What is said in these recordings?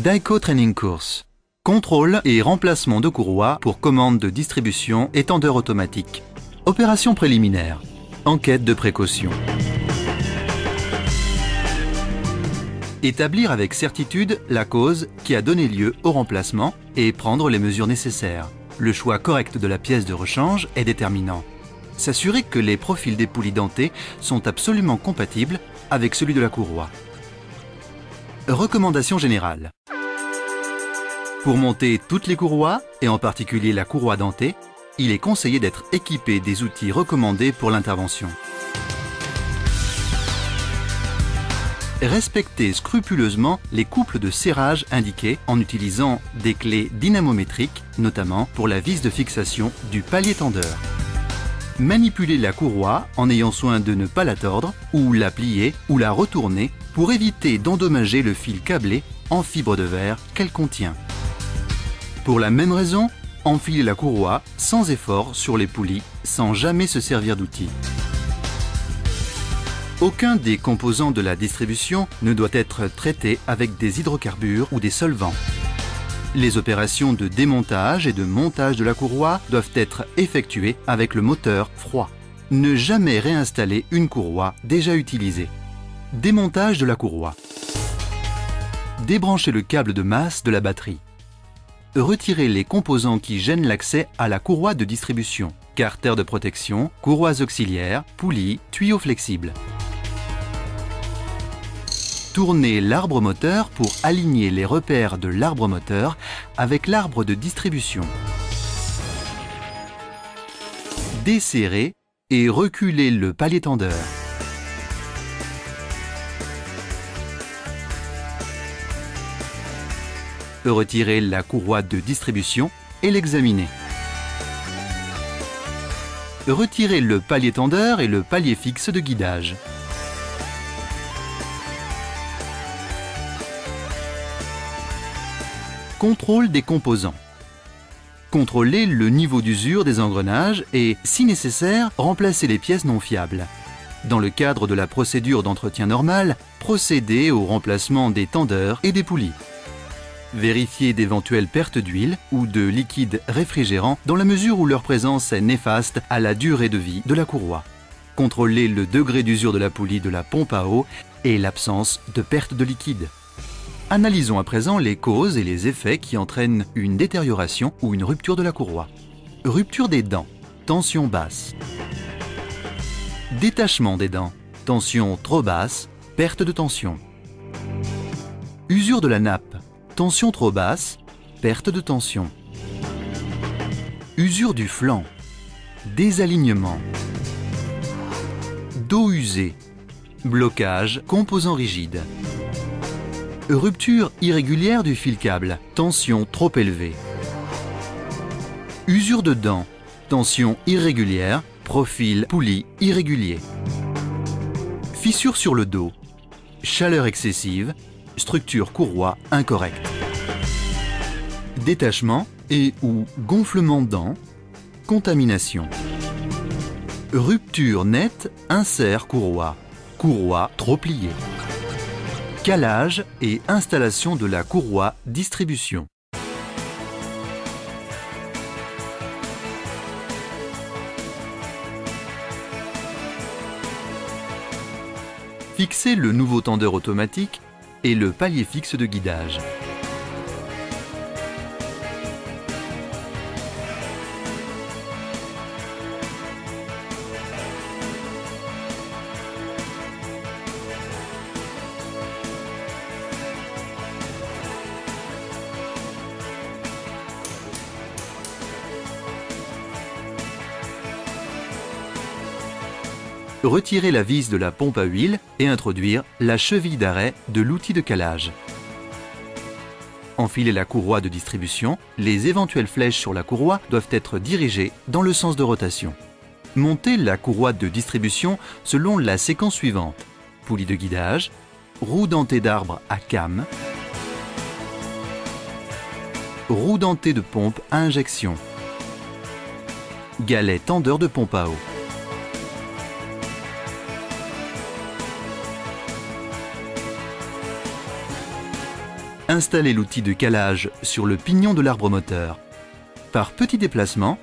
Daico Training Course. Contrôle et remplacement de courroie pour commande de distribution et tendeur automatique. Opération préliminaire. Enquête de précaution. Établir avec certitude la cause qui a donné lieu au remplacement et prendre les mesures nécessaires. Le choix correct de la pièce de rechange est déterminant. S'assurer que les profils des poulies dentées sont absolument compatibles avec celui de la courroie. Recommandations générales. Pour monter toutes les courroies, et en particulier la courroie dentée, il est conseillé d'être équipé des outils recommandés pour l'intervention. Respectez scrupuleusement les couples de serrage indiqués en utilisant des clés dynamométriques, notamment pour la vis de fixation du palier tendeur. Manipulez la courroie en ayant soin de ne pas la tordre, ou la plier, ou la retourner pour éviter d'endommager le fil câblé en fibre de verre qu'elle contient. Pour la même raison, enfilez la courroie sans effort sur les poulies, sans jamais se servir d'outils. Aucun des composants de la distribution ne doit être traité avec des hydrocarbures ou des solvants. Les opérations de démontage et de montage de la courroie doivent être effectuées avec le moteur froid. Ne jamais réinstaller une courroie déjà utilisée. Démontage de la courroie. Débranchez le câble de masse de la batterie. Retirez les composants qui gênent l'accès à la courroie de distribution. Carter de protection, courroies auxiliaires, poulies, tuyaux flexibles. Tournez l'arbre moteur pour aligner les repères de l'arbre moteur avec l'arbre de distribution. Desserrez et reculez le palier tendeur. Retirez la courroie de distribution et l'examinez. Retirez le palier tendeur et le palier fixe de guidage. Contrôle des composants. Contrôlez le niveau d'usure des engrenages et, si nécessaire, remplacez les pièces non fiables. Dans le cadre de la procédure d'entretien normal, procédez au remplacement des tendeurs et des poulies. Vérifiez d'éventuelles pertes d'huile ou de liquide réfrigérant dans la mesure où leur présence est néfaste à la durée de vie de la courroie. Contrôlez le degré d'usure de la poulie de la pompe à eau et l'absence de perte de liquide. Analysons à présent les causes et les effets qui entraînent une détérioration ou une rupture de la courroie. Rupture des dents, tension basse. Détachement des dents, tension trop basse, perte de tension. Usure de la nappe, tension trop basse, perte de tension. Usure du flanc, désalignement. Dos usé, blocage, composant rigide. Rupture irrégulière du fil câble, tension trop élevée. Usure de dents, tension irrégulière, profil poulie irrégulier. Fissure sur le dos, chaleur excessive, structure courroie incorrecte. Détachement et ou gonflement de dents, contamination. Rupture nette, insert courroie, courroie trop pliée. Calage et installation de la courroie distribution. Fixez le nouveau tendeur automatique et le palier fixe de guidage. Retirez la vis de la pompe à huile et introduire la cheville d'arrêt de l'outil de calage. Enfilez la courroie de distribution, les éventuelles flèches sur la courroie doivent être dirigées dans le sens de rotation. Montez la courroie de distribution selon la séquence suivante. Poulie de guidage, roue dentée d'arbre à came, roue dentée de pompe à injection, galet tendeur de pompe à eau. Installez l'outil de calage sur le pignon de l'arbre moteur. Par petits déplacements,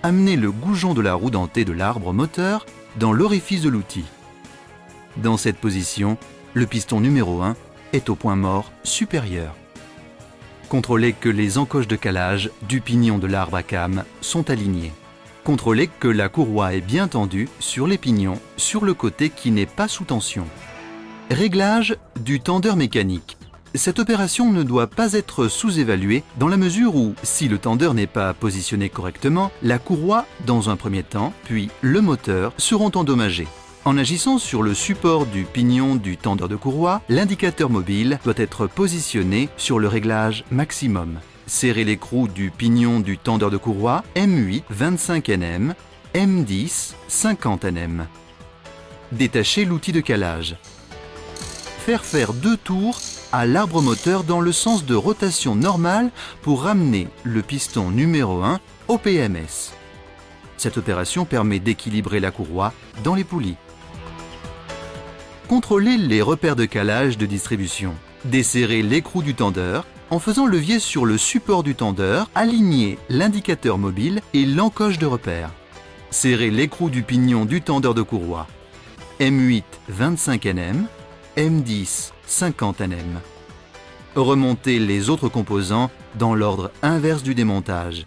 amenez le goujon de la roue dentée de l'arbre moteur dans l'orifice de l'outil. Dans cette position, le piston numéro 1 est au point mort supérieur. Contrôlez que les encoches de calage du pignon de l'arbre à cames sont alignées. Contrôlez que la courroie est bien tendue sur les pignons, sur le côté qui n'est pas sous tension. Réglage du tendeur mécanique. Cette opération ne doit pas être sous-évaluée dans la mesure où, si le tendeur n'est pas positionné correctement, la courroie, dans un premier temps, puis le moteur seront endommagés. En agissant sur le support du pignon du tendeur de courroie, l'indicateur mobile doit être positionné sur le réglage maximum. Serrez l'écrou du pignon du tendeur de courroie M8 25 Nm, M10 50 Nm. Détachez l'outil de calage. Faire 2 tours à l'arbre moteur dans le sens de rotation normale pour ramener le piston numéro 1 au PMS. Cette opération permet d'équilibrer la courroie dans les poulies. Contrôlez les repères de calage de distribution. Desserrez l'écrou du tendeur en faisant levier sur le support du tendeur, alignez l'indicateur mobile et l'encoche de repère. Serrez l'écrou du pignon du tendeur de courroie. M8 25 Nm, M10 50 Nm. Remontez les autres composants dans l'ordre inverse du démontage.